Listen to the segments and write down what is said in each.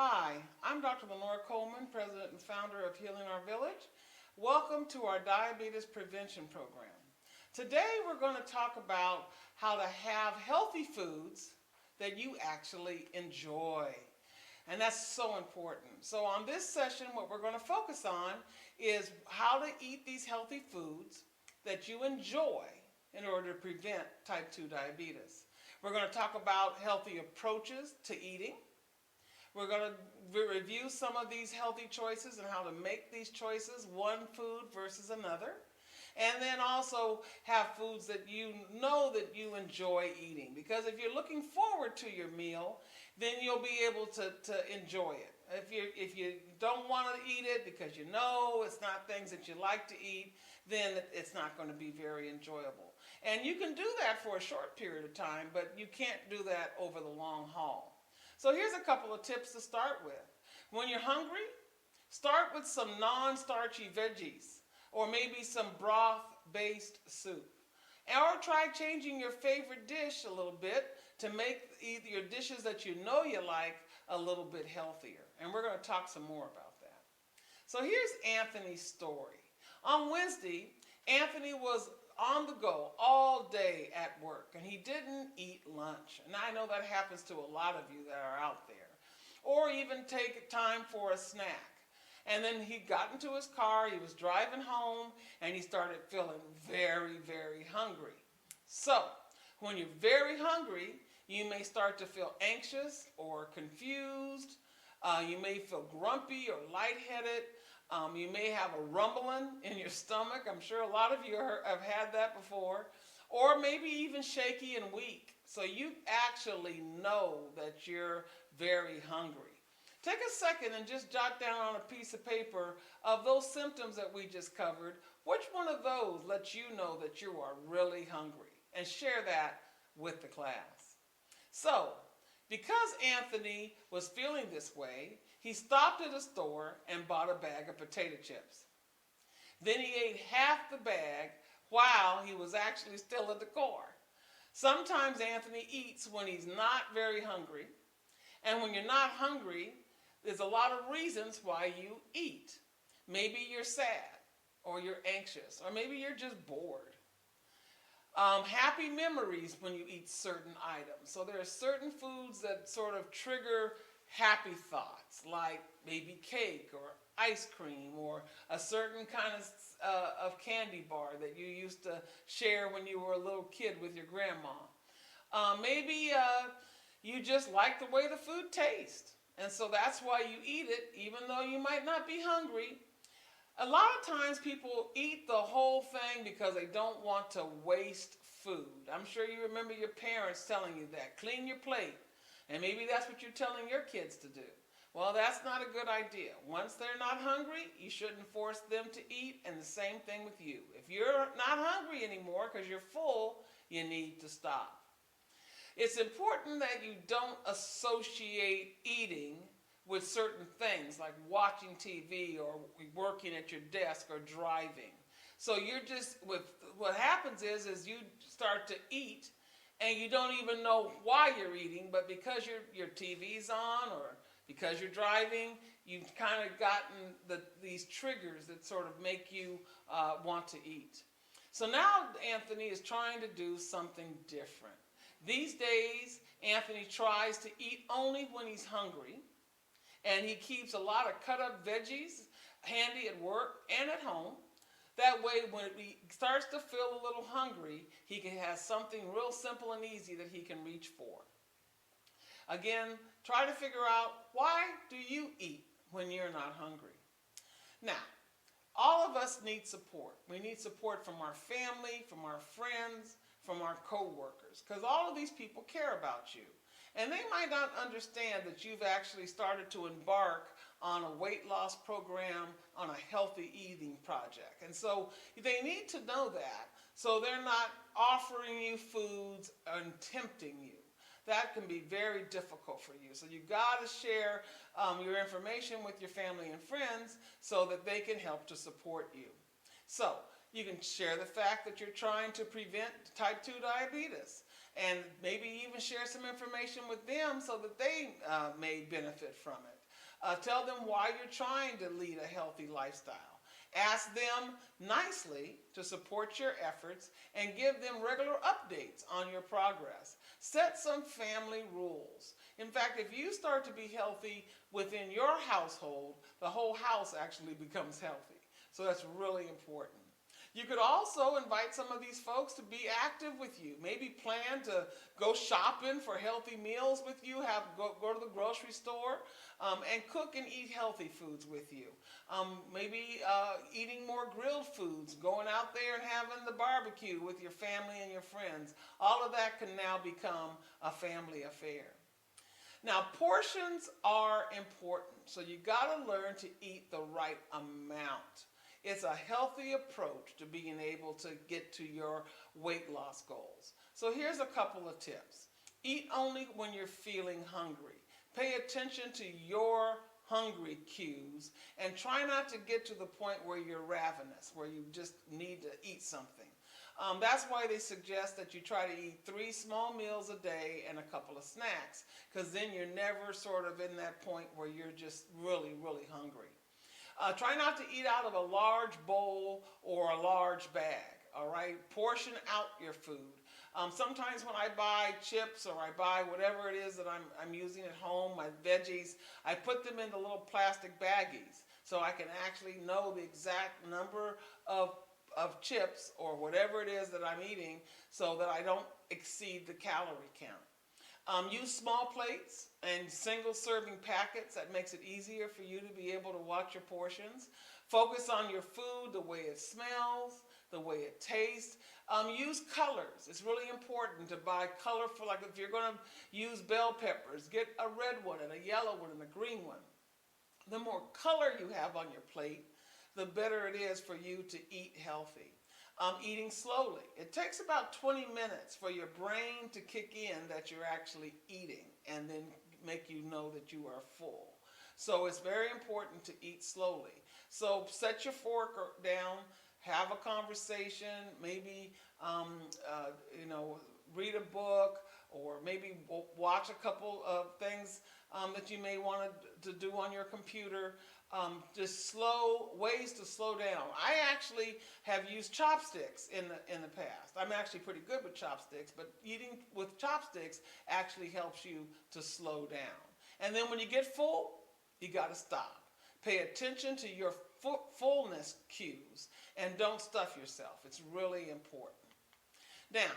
Hi, I'm Dr. Lenore Coleman, President and founder of Healing Our Village. Welcome to our diabetes prevention program. Today we're going to talk about how to have healthy foods that you actually enjoy. And that's so important. So on this session, what we're going to focus on is how to eat these healthy foods that you enjoy in order to prevent type 2 diabetes. We're going to talk about healthy approaches to eating. We're going to review some of these healthy choices and how to make these choices, one food versus another. And then also have foods that you know that you enjoy eating. Because if you're looking forward to your meal, then you'll be able to enjoy it. If you don't want to eat it because you know it's not things that you like to eat, then it's not going to be very enjoyable. And you can do that for a short period of time, but you can't do that over the long haul. So here's a couple of tips to start with. When you're hungry, start with some non-starchy veggies or maybe some broth-based soup. Or try changing your favorite dish a little bit to make either your dishes that you know you like a little bit healthier. And we're going to talk some more about that. So here's Anthony's story. On Wednesday, Anthony was on the go all day at work and he didn't eat lunch. And I know that happens to a lot of you that are out there. Or even take time for a snack. And then he got into his car, he was driving home, and he started feeling very, very hungry. So, when you're very hungry, you may start to feel anxious or confused. You may feel grumpy or lightheaded. You may have a rumbling in your stomach. I'm sure a lot of you have had that before. Or maybe even shaky and weak. So you actually know that you're very hungry. Take a second and just jot down on a piece of paper of those symptoms that we just covered. Which one of those lets you know that you are really hungry? And share that with the class. So, because Anthony was feeling this way, he stopped at a store and bought a bag of potato chips. Then he ate half the bag while he was actually still at the car. Sometimes Anthony eats when he's not very hungry. And when you're not hungry, there's a lot of reasons why you eat. Maybe you're sad, or you're anxious, or maybe you're just bored. Happy memories when you eat certain items. So there are certain foods that sort of trigger happy thoughts, like maybe cake or ice cream or a certain kind of candy bar that you used to share when you were a little kid with your grandma. Maybe you just like the way the food tastes. And so that's why you eat it, even though you might not be hungry. A lot of times people eat the whole thing because they don't want to waste food. I'm sure you remember your parents telling you that. Clean your plate. And maybe that's what you're telling your kids to do. Well, that's not a good idea. Once they're not hungry, you shouldn't force them to eat, and the same thing with you. If you're not hungry anymore because you're full, you need to stop. It's important that you don't associate eating with certain things like watching TV or working at your desk or driving. So you're just, what happens is you start to eat and you don't even know why you're eating, but because your TV's on or because you're driving, you've kind of gotten these triggers that sort of make you want to eat. So now Anthony is trying to do something different. These days, Anthony tries to eat only when he's hungry, and he keeps a lot of cut up veggies handy at work and at home. That way, when he starts to feel a little hungry, he can have something real simple and easy that he can reach for. Again, try to figure out, why do you eat when you're not hungry? Now, all of us need support. We need support from our family, from our friends, from our co-workers, because all of these people care about you. And they might not understand that you've actually started to embark on a weight loss program, on a healthy eating project. And so they need to know that, so they're not offering you foods and tempting you. That can be very difficult for you. So you've got to share your information with your family and friends so that they can help to support you. So you can share the fact that you're trying to prevent type 2 diabetes, and maybe even share some information with them so that they may benefit from it. Tell them why you're trying to lead a healthy lifestyle. Ask them nicely to support your efforts and give them regular updates on your progress. Set some family rules. In fact, if you start to be healthy within your household, the whole house actually becomes healthy. So that's really important. You could also invite some of these folks to be active with you. Maybe plan to go shopping for healthy meals with you, go to the grocery store, and cook and eat healthy foods with you. Maybe eating more grilled foods, going out there and having the barbecue with your family and your friends. All of that can now become a family affair. Now, portions are important, so you got to learn to eat the right amount. It's a healthy approach to being able to get to your weight loss goals. So here's a couple of tips. Eat only when you're feeling hungry. Pay attention to your hungry cues and try not to get to the point where you're ravenous, where you just need to eat something. That's why they suggest that you try to eat 3 small meals a day and a couple of snacks, because then you're never sort of in that point where you're just really, really hungry. Try not to eat out of a large bowl or a large bag, all right? Portion out your food. Sometimes when I buy chips or I buy whatever it is that I'm using at home, my veggies, I put them into little plastic baggies so I can actually know the exact number of chips or whatever it is that I'm eating so that I don't exceed the calorie count. Use small plates and single serving packets. That makes it easier for you to be able to watch your portions. Focus on your food, the way it smells, the way it tastes. Use colors. It's really important to buy colorful, like if you're going to use bell peppers, get a red one and a yellow one and a green one. The more color you have on your plate, the better it is for you to eat healthy. Eating slowly. It takes about 20 minutes for your brain to kick in that you're actually eating and then make you know that you are full. So it's very important to eat slowly. So set your fork down, have a conversation, maybe read a book, or maybe watch a couple of things that you may want to do on your computer. Just ways to slow down. I actually have used chopsticks in the past. I'm actually pretty good with chopsticks, but eating with chopsticks actually helps you to slow down. And then when you get full, you got to stop. Pay attention to your fullness cues and don't stuff yourself. It's really important. Now,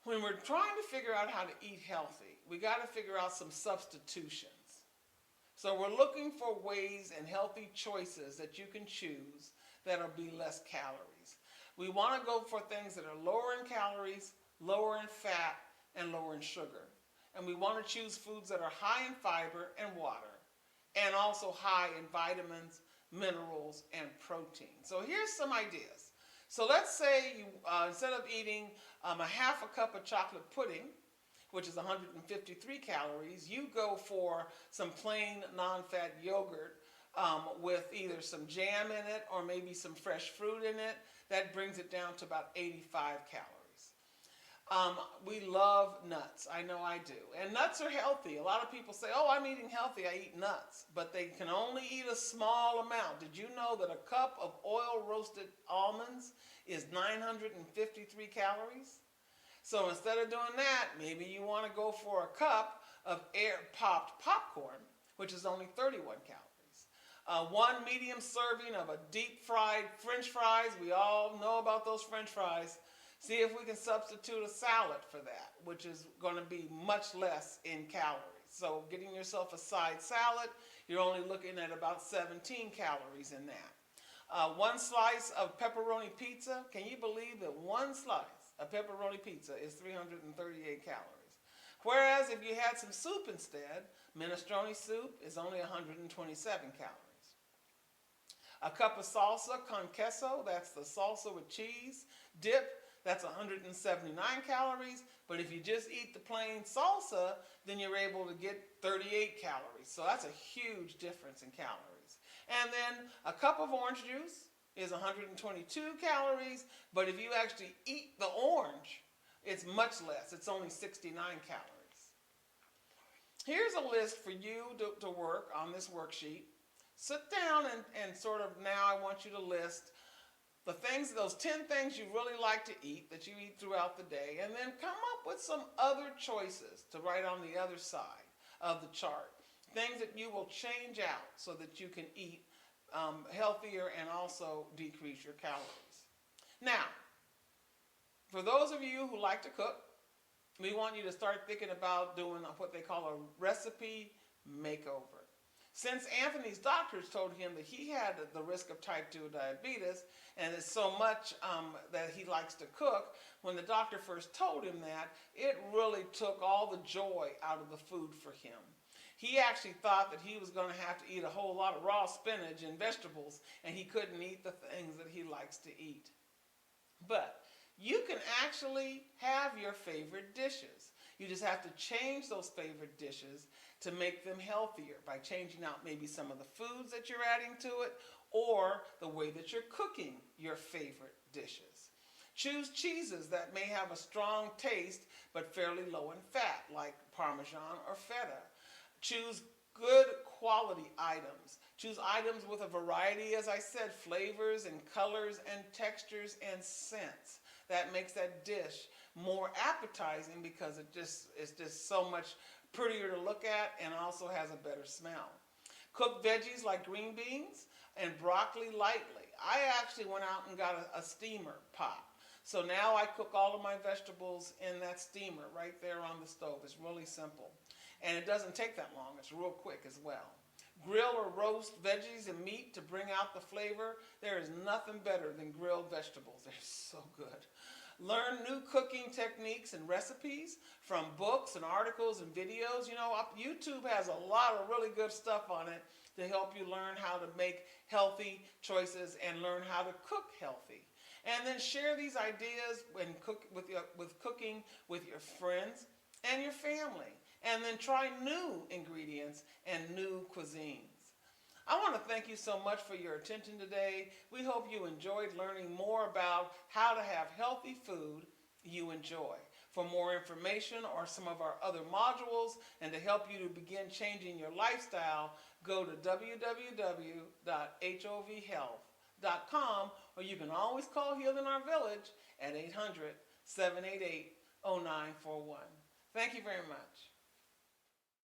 when we're trying to figure out how to eat healthy, we got to figure out some substitutions. So we're looking for ways and healthy choices that you can choose that'll be less calories. We want to go for things that are lower in calories, lower in fat, and lower in sugar. And we want to choose foods that are high in fiber and water, and also high in vitamins, minerals, and protein. So here's some ideas. So let's say you, instead of eating a half a cup of chocolate pudding, which is 153 calories, you go for some plain non-fat yogurt with either some jam in it or maybe some fresh fruit in it. That brings it down to about 85 calories. We love nuts. I know I do. And nuts are healthy. A lot of people say, oh, I'm eating healthy, I eat nuts. But they can only eat a small amount. Did you know that a cup of oil-roasted almonds is 953 calories? So instead of doing that, maybe you want to go for a cup of air-popped popcorn, which is only 31 calories. 1 medium serving of a deep-fried French fries. We all know about those French fries. See if we can substitute a salad for that, which is going to be much less in calories. So getting yourself a side salad, you're only looking at about 17 calories in that. 1 slice of pepperoni pizza. Can you believe that 1 slice of pepperoni pizza is 338 calories? Whereas if you had some soup instead, minestrone soup is only 127 calories. A cup of salsa con queso, that's the salsa with cheese dip, that's 179 calories. But if you just eat the plain salsa, then you're able to get 38 calories. So that's a huge difference in calories. And then a cup of orange juice is 122 calories, but if you actually eat the orange, it's much less. It's only 69 calories. Here's a list for you to work on this worksheet. Sit down and sort of now I want you to list those 10 things you really like to eat that you eat throughout the day, and then come up with some other choices to write on the other side of the chart. Things that you will change out so that you can eat healthier and also decrease your calories. Now, for those of you who like to cook, we want you to start thinking about doing what they call a recipe makeover. Since Anthony's doctors told him that he had the risk of type 2 diabetes, and it's so much that he likes to cook, when the doctor first told him that, it really took all the joy out of the food for him. He actually thought that he was going to have to eat a whole lot of raw spinach and vegetables, and he couldn't eat the things that he likes to eat. But you can actually have your favorite dishes. You just have to change those favorite dishes to make them healthier by changing out maybe some of the foods that you're adding to it or the way that you're cooking your favorite dishes. Choose cheeses that may have a strong taste but fairly low in fat, like Parmesan or feta. Choose good quality items. Choose items with a variety, as I said, flavors and colors and textures and scents. That makes that dish more appetizing because it's just so much prettier to look at and also has a better smell. Cook veggies like green beans and broccoli lightly. I actually went out and got a steamer pot. So now I cook all of my vegetables in that steamer right there on the stove. It's really simple. And it doesn't take that long. It's real quick as well. Grill or roast veggies and meat to bring out the flavor. There is nothing better than grilled vegetables. They're so good. Learn new cooking techniques and recipes from books and articles and videos. You know, YouTube has a lot of really good stuff on it to help you learn how to make healthy choices and learn how to cook healthy. And then share these ideas with cooking with your friends and your family. And then try new ingredients and new cuisines. I want to thank you so much for your attention today. We hope you enjoyed learning more about how to have healthy food you enjoy. For more information or some of our other modules and to help you to begin changing your lifestyle, go to www.hovhealth.com, or you can always call Healing Our Village at 800-788-0941. Thank you very much.